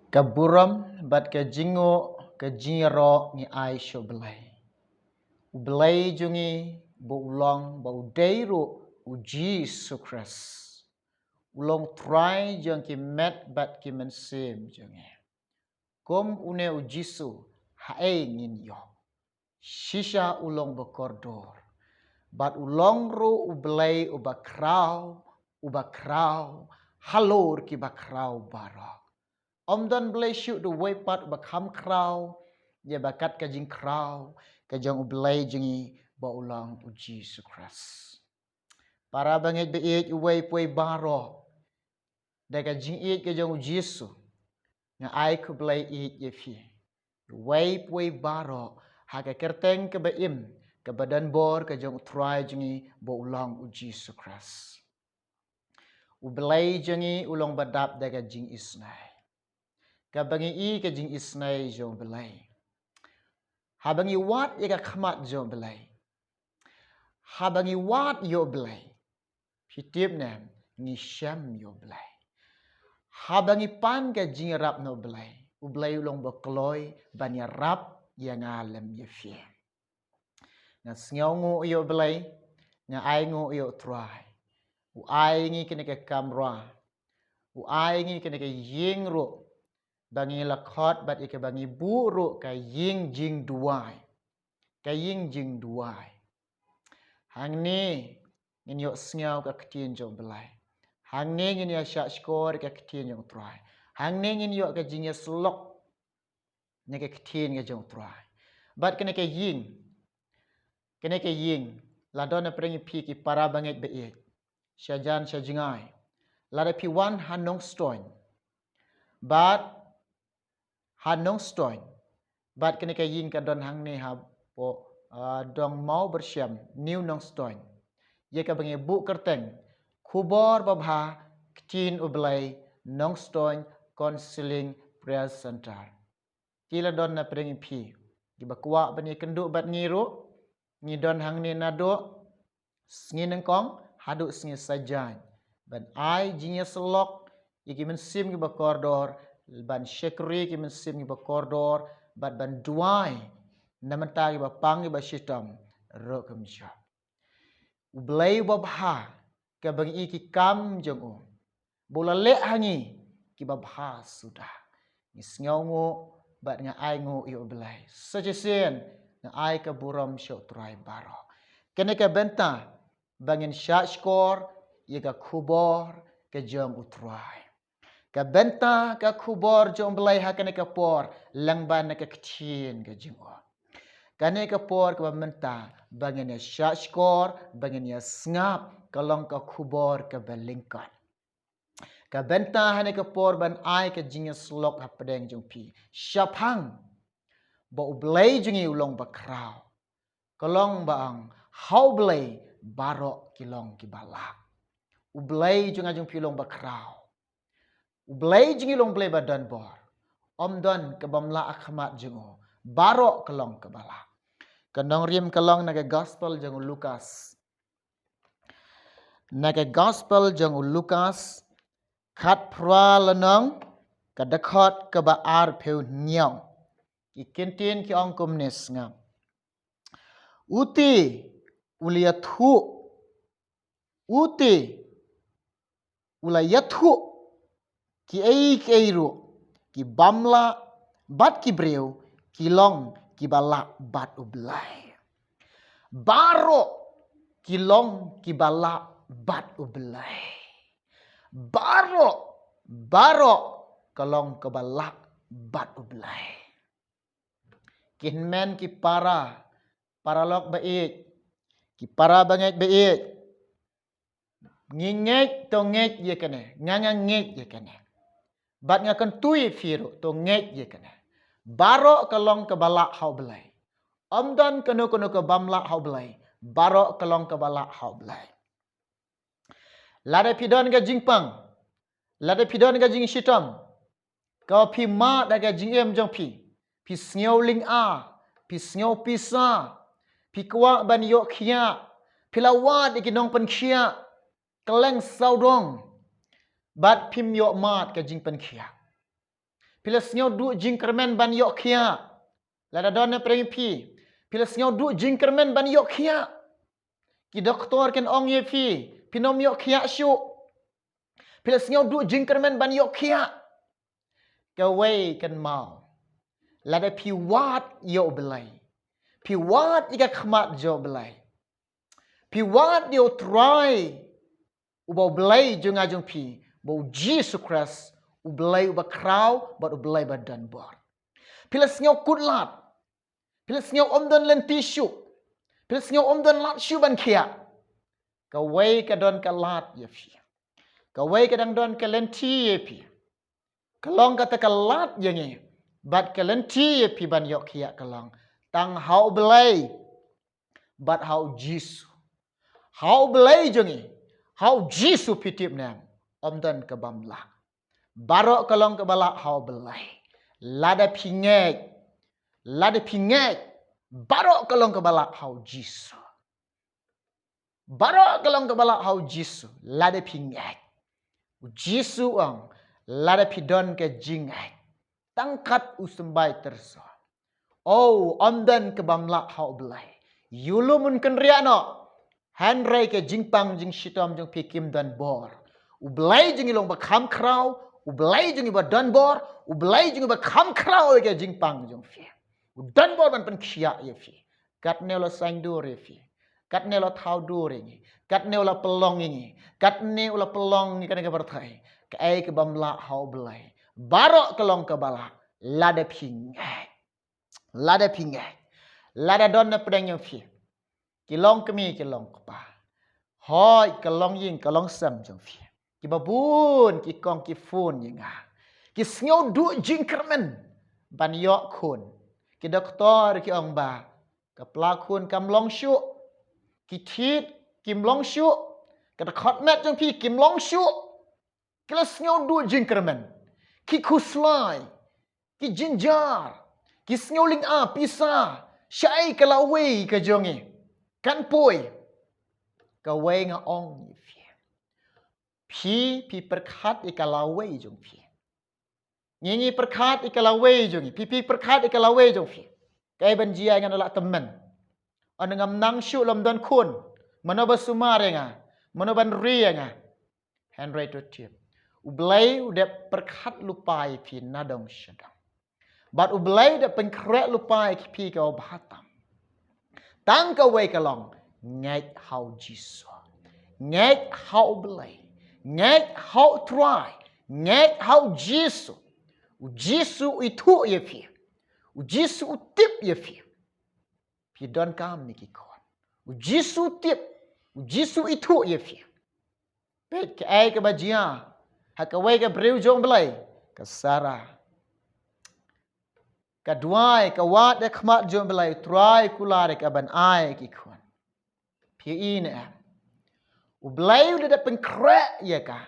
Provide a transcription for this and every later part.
Kaburam bat ka jingo ka jinro ni ai sho belai. Belai jungi bo ulang ba udairu u Jesus Christ. Ulong try jang ki met bat ki mensim jungi. Kom une u Jisu hae ngin yo. Shisha ulong bekordor. Bat ulong ru u belai u bakrau, halor ki bakrau barok. Om dan belai syuk du wepat bakam krau, dia bakat ka jing krau, ka jang belai jengi ba ulang u Jesus Christ. Para bangit beit uwei puai baro, da ka jing it ka jang u Jesus, nga ai ku belai it ye fi. Uwei puai baro, ha ka kerteng ka baim, ka badan bor ka jang utrai jengi ba ulang u Jesus Christ. U belai jengi ulang badap da ka jing isnai. Ka bangi i ka jing isnai jong belai. Ha bangi wat ya ka khamat jong belai. Ha bangi wat yo belai. Pitip nam ngi syam yo belai. Ha bangi pan ka jing rap no belai. U belai ulong bakloi banya rap yang alam ye fie. Nga sngau ngu yo belai, nga ai ngu yo try. U ai ngi kena ka kamera. U ai ngi kena ka ying ro. Bangi lakot bat ika bangi buruk ka ying jing duai. Ka ying jing duai. Hang ni ngin yok sngau ka ketin jong belai. Hang ni ngin ya syak skor ka ketin jong try. Hang ni ngin yok ka jing ya selok nya ka ketin ka jong try. Bat kena ka ying. Kena ka ying. Ladon na prengi pi ki para bangit beit. Syajan syajingai. Lada pi wan hanong stoin. Bat hanong stoin. Bat kena ka ying ka don hang ni ha po dong mau bersyam new nong stoin. Ye ka bangi bu kerteng kubor babha ktin ublai nong stoin counseling prayer center. Kila don na prengi pi. Di bakwa bani kenduk bat ngiru. Ngi don hang ni nado. Sngi nengkong haduk sngi sajan. Ban ai jinya selok iki mensim ki bakordor. Ban syekri ki mensim ki bakordor. Ban duai. Namenta ki bapang ki basyitam. Rok kemjab. Ublai babha. Ka bangi ki kam jeng o. Bola lek hangi. Ki babha sudah. Ni sngau ngo. Bat nga ai ngo iyo belai. Sejesen. Nga ai ka buram syok turai baro. Kena ka benta. Bangin syak skor. Ia ka kubor. Ka jom utrai. Ka benta ka kubor jom belai ha kena ka por. Langban na ka ketin ka jengwa. Kena ka por ka benta. Bangin ya syak skor. Bangin ya sengap. Kalong ka kubor ka balingkat. Ka benta hane ka por ban ai ka jingya slok ha pedeng jong pi. Syapang. Ba ublai jengi ulong bakrau. Kalong baang. Hau belai barok kilong kibalak. Ublai jeng ajong pilong bakrau. Ublai jengi long belai badan bor. Om don kebamla akhmat jengo. Barok kelong kebalak. Kendong rim kelong naga gospel jeng Lukas. Naga gospel jeng Lukas. Khat pra lenong kadakot kebaar peu nyong. Ki kintin ki ong kumnis ngam. Uti uliathu. Uti ulayathu. Ki ei ru. Ki bamla bat ki breu. Ki long ki balak bat ublai. Baro ki long ki balak bat ublai. Baro kalong kebalak bat ublai. Kinmen ki paralok bait. Ki para bangit bait. Ngingek to ngek ye kene. Ngangangek ye kene. Bat ngakan tui firu to ngek ye kene. Baro kalong kebalak hau belai. Omdan kenu ke bamlak hau belai. Baro kalong kebalak hau belai. Lada pidon ka jingpang. Lada pidon ka jing shitam. Kau pi ma da ka jing em jong pi. Pi sngau ling a. Pi sngau pisa. Pi kuak ban yok khia. Pi lawat ikinong pen khia. Keleng saudong. Bat pim yok mat ka jing pen khia. Pila sengau du jingkermen ban yok kia. Lada don na preng pi. Pila sengau du jingkermen ban yok kia. Ki doktor kan ong ye pi. Pinom yok kia syu. Pila sengau du jingkermen ban yok kia. Ka wei kan mau. Lada pi wat yo belai. Pi wat ika khmat jo belai. Pi wat yo try. Ubau belai jung ajung pi. Bau Jesus Christ. Ubelai uba krau. Bat ubelai badan bor. Pila sengau kutlat. Pila sengau omdon len tisu. Pila sengau omdon lat syu ban kia. Ka wei ka don ka lat ye pi. Ka wei ka dang don ka len ti ye pi. Kalong kata ka lat ye nge. Bat ka len ti ye pi ban yok kia kalong. Tang hau belai. Bat hau jisu. Hau belai jongi. Hau jisu pitip nam. Omdon ka bamla. Barok kalong ka balak hau belai. Lada pingek. Lada pingek. Barok kalong ka balak hau jisu. Barok kalong ka balak hau jisu. Lada pingek. Jisu ang. Lada pidon ke jingek. Tangkat usembai terso. Oh, omdan ke bamlak hau belai. Yulumun kenriano. Hanrai ke jingpang jing shitom jing pikim dan bor. Ubelai jing ilong bakam krau. Ubelai jing iba dan bor. Ubelai jing iba kam krau ke jingpang jing fi. Dan bor ban pen kiak ye fi. Kat nelo sang dur ye fi. Kat nelo thau dur ye. Kat nelo pelong ye. Kat nelo pelong ni kan ke berthai. Ke ai ke bamlak hau belai. Barok kelong ke balak. Lada pingek. Lada pingek. Lada don na pedang yang fi. Kilong kemi kilong kepa. Hoi kelong ying kelong sam jong fi. Ki babun ki kong ki fun ying ha. Ki sngau du jingkermen. Ban yok kun. Ki doktor ki ong ba. Ka pelakun kam long syuk. Ki tit kim long syuk. Ka khot met jong fi kim long syuk. Ki la sngau du jingkermen. Ki kuslai. Ki jinjar. Ki sngau ling a pisa. Syai ka lawei ka jongi. Kan pui. Ka wei nga ong ni fi. Pi perkat ika lawei jong fi. Nyi perkat ika lawei jongi. Pi perkat ika lawei jong fi. Kai ban jia ngan ala temen. An ngam nang syu lam don kun. Mano ba sumar nga. Mano ban ri nga. Henry to tip. Ublai udah perkat lupai pi nadong syadang. Bat ublai udah pengkrek lupai pi ka bahatam. Tang ka wei kalong. Ngait hau jisu. Ngait hau belai. Ngait hau try. Ngait hau jisu. U jisu itu ye fi. U jisu tip ye fi. Pi don kam ni ki kon. U jisu tip. U jisu itu ye fi. Pet ke ai ke bajia. Ha ka wei ka breu jong belai. Ka sarah. Kaduai kawat dek khmat jom belai try kulare ka ban ai ki kon. Pi in am. Ublai udah dapat krek ya ka.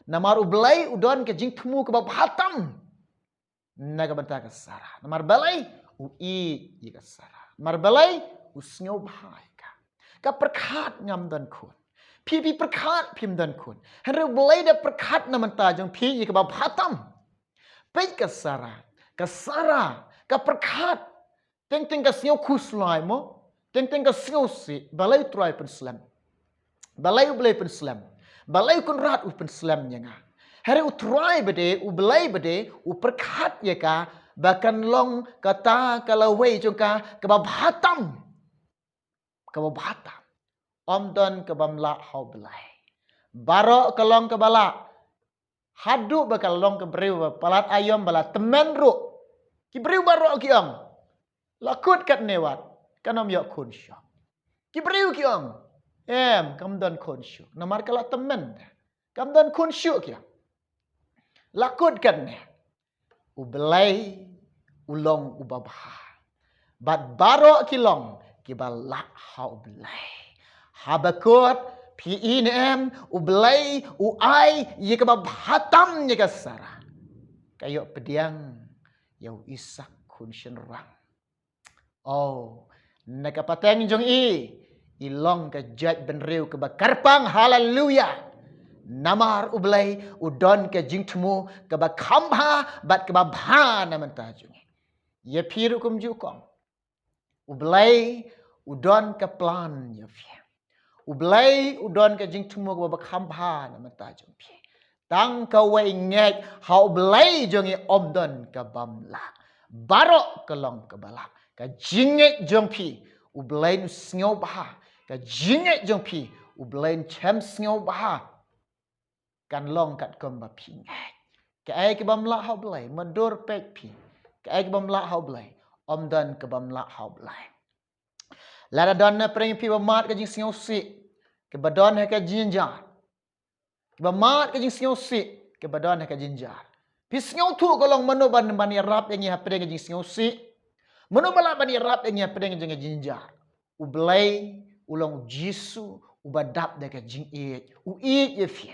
Namar ublai udon ke jing temu ke bab hatam. Naga banta ka sarah. Namar balai u i ya ka sarah. Namar balai u snyo bahai ka. Ka perkat ngam dan kun. Pi perkat pim dan kun. Henry ublai da perkat namanta jong pi ya ka bab hatam. Pei ka sarah. Ka sarah. Ka perkat. Teng ka snyo kuslai mo. Teng ka snyo si. Balai try pen slam. Balai u belai pen slam. Balai kun rat u pen slam nya nga. Hari u try bede, u belai bede, u perkat ya ka. Bahkan long kata kalawai jong ka. Kebab hatam. Kebab hatam. Omdon kebamla hau belai. Barok kalong kebala. Hadu bakal long kebreu palat ayam bala temen ru. Ki breu barok ki ong. Lakut kat newat. Kanom yok kun syok. Ki breu ki ong. Kam don kun syok. Namar kala temen. Kam don kun syok ya. Lakut kat ne. Ubelai ulong ubabha. Bat barok ki long. Ki balak hau belai. Habakut pi inem ubelai uai ye ke bab hatam ye ka sarah. Kayo pediang yau isak kun shenrang. Oh, nakapateng jong i. Ilong ka jat benriu ke bakarpang haleluya. namar ublay udon ke jing temu ke ba kambha bat ke ba bha na mentajung ye piru kum jukong ublay udon ke plan ye fi ublay udon ke jing temu ke ba kambha na mentajung pi tang ka wei ngek hau ublay jong ye omdon ke bamla barok ke long ke bala ka jingek jong pi ublay nu sngo bah ka jingek jong pi ublay chem sngo bah kan long kat kom ba pi ngai ka ai ke bam la hau blai madur pek pi ka ai ke bam la hau blai om dan ke bam la hau blai la da don na preng pi ba mat ka jing singo si ke ba don ha ka jinja ke ba mat ka jing singo si ke ba don ha ka jinja pi singo tu ko long mano ban ban ya rap yang ya preng jing singo si mano bala ban ya rap yang ya preng jing jinja u blai ulong jisu ubadap da ka jing u ye fi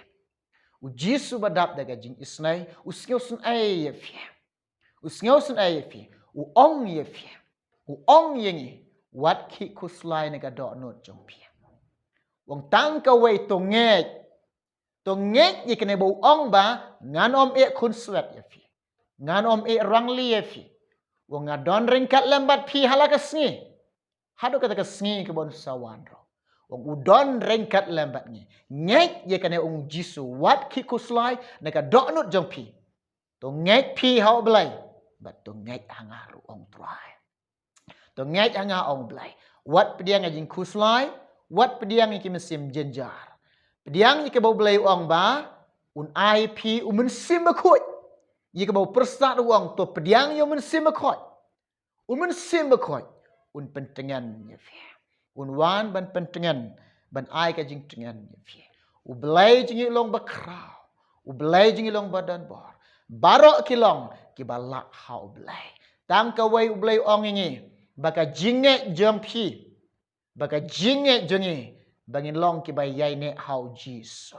u jisu badap daga jing isnai u snyo sun ai ye fi u snyo sun ai ye fi u ong ye fi u ong ye ngi wat ki kuslai naga do not jong pi wong tang ka wei to ngek ye kene bo ong ba ngan om e kun swet ye fi ngan om e rang li ye fi wong ngadon ring kat lambat pi halaka sngi hado kata ka sngi ke bon sawan ro wong udon rengkat lambat ni ngek ye kane ung jisu wat ki kuslai naka doknut jong pi to ngek pi hau blai bat to ngek hanga ru ong trai to ngek hanga ong blai wat pediang ajing kuslai wat pediang ki mesim jenjar pediang ke bau blai ong ba un ai pi umun sim bakut ye ke bau persat uang to pediang yo mun sim bakut umun sim bakut un pentengan ye fi un wan ban pentengan ban ai ka jing tengan fi u blai jing long bakrau u blai jing long badan bor barok kilong ki balak hau blai tang ka wei u blai ong ngi baka jinge jom phi baka jinge jongi bangin long ki bai yai ne hau jiso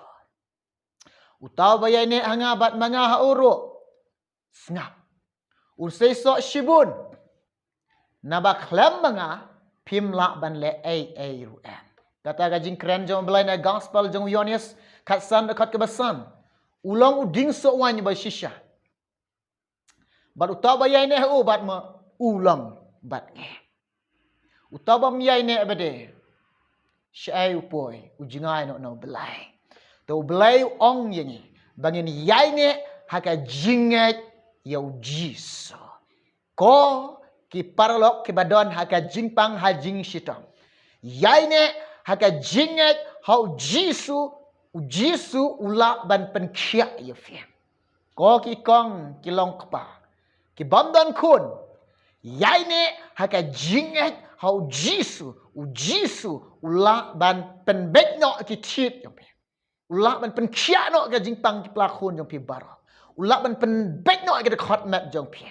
u tau bai yai ne hanga bat manga ha uro snap u sei so shibun nabak lam manga phim la ban le ai ru em kata ga jing kren jong blai na gospel jong yonis khat san khat ke basan ulong uding so wan ba shisha bat utaba yai ne u bat ma ulong bat nge utaba mi yai ne bade shai upoi ujingai no blai to blai ong yengi bangin yai ne haka jinget yau jiso ko ki paralok ki badon haka jingpang ha jing shitang yai ne haka jinget hau jisu ula ban pen khia ye fi ko ki kong ki long kpa ki bamdan kun yai ne haka jinget hau jisu ula ban pen bet no ki tit yo fi ula ban pen khia no ka jingpang ki pla khun yo fi bar ula ban pen bet no ki khot map jong fi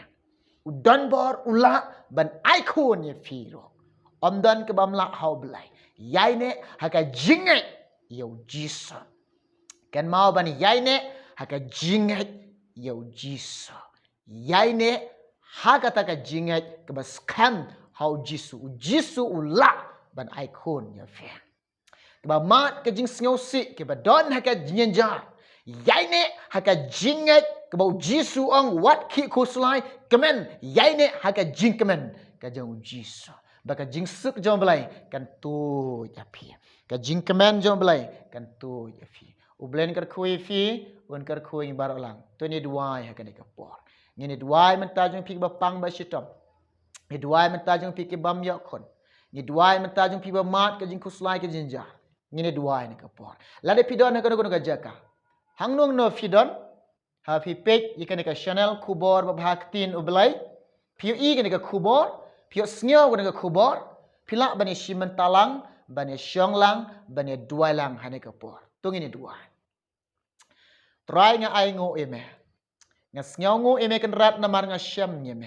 udan bor ula ban ai khun ye fi ro omdan ke bam la hau blai yai ne haka jinget yo jisu kan mau ban yai ne haka jinget yo jisu yai ne haka taka jinget ke bas kam hau jisu ula ban ai khun ye fi ke ba mat ke jing sngo si ke ba don haka jinjar yai ne haka jinget ke bau jisu ong wat ki kuslai kemen yai ne haka jing kemen ka jong jisu baka jing suk jong blai kan tu ya pi ka jing kemen jong blai kan tu ya fi u blen kar khui fi un kar khui bar lang to ni duai ha ka ne ka por ni duai man ta jong pi ba pang ba shitom ni duai man ta jong pi ke bam ya khon ni duai man ta jong pi ba mat ka jing kuslai ke jinja ni duai ne ka por la de pi don ha ka ka jaka hang nong no fi don ha pi pek ikan ka channel kubor ba bhaktin u blai pi i ka ne ka kubor Pio snyo ko nga kubor, pila bani shiman talang, bani syong lang, bani duai lang hane kapor. Tung ini duai. Try nga ay ngo eme. Nga snyo ngo eme kan rat namar nga syam nyeme.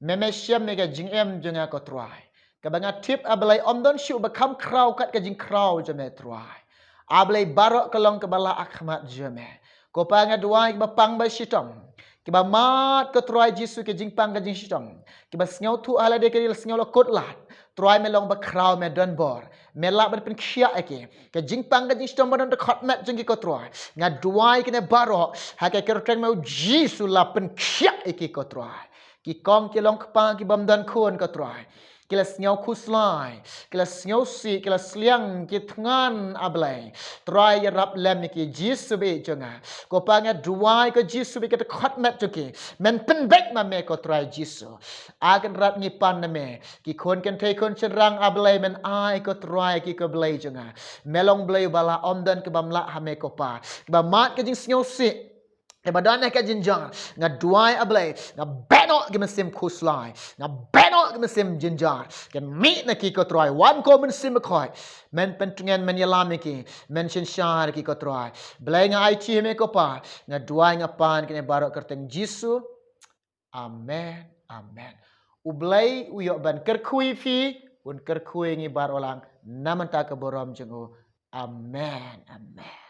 Meme syam nga jing em nga ko try. Kabanga tip abalay omdon syu bakam kraw kat ka jing kraw jeme try. Abalay barok kalong kabala akhmat jeme. Ko pa nga duai ba pang ba shitom. Kiba mat ke troy jisu ke jingpang ke jing shitong kiba snyo tu ala de ke snyo lo kot lat try me long ba crowd me don bor me la ban pen khia ake ke jingpang ke jingstong ban de khot met jing ko try nga duai ke ne baro ha ke kerteng me jisu la pen khia ake ko try ki kong ki long kpa ki bam dan khon ko try kila snyau kuslai kila snyau si kila sliang ki tngan ablai try ya rap lem ki jisu be jonga ko pa nga duai ko jisu be ke khot met joki men pen bek ma me ko try jisu akan rat ni pan na me ki kon kan te kon cherang ablai men ai ko try ki ko blai jonga melong blai bala omdan ke bamla ha me ko pa ba mat ke jing snyau si ke badan ke jinjang nga duai ablay nga beno ke mesim kuslai nga beno ke mesim jinjar ke mi na ki ko troy wan ko men sim khoi men pentungan men yalami ki men shinshar ki ko troy blay nga ai chi me ko pa nga duai nga pan ke barok kerteng jisu amen amen ublay uyo ban kerkui fi un kerkui ngi bar olang namanta ke borom jengo amen amen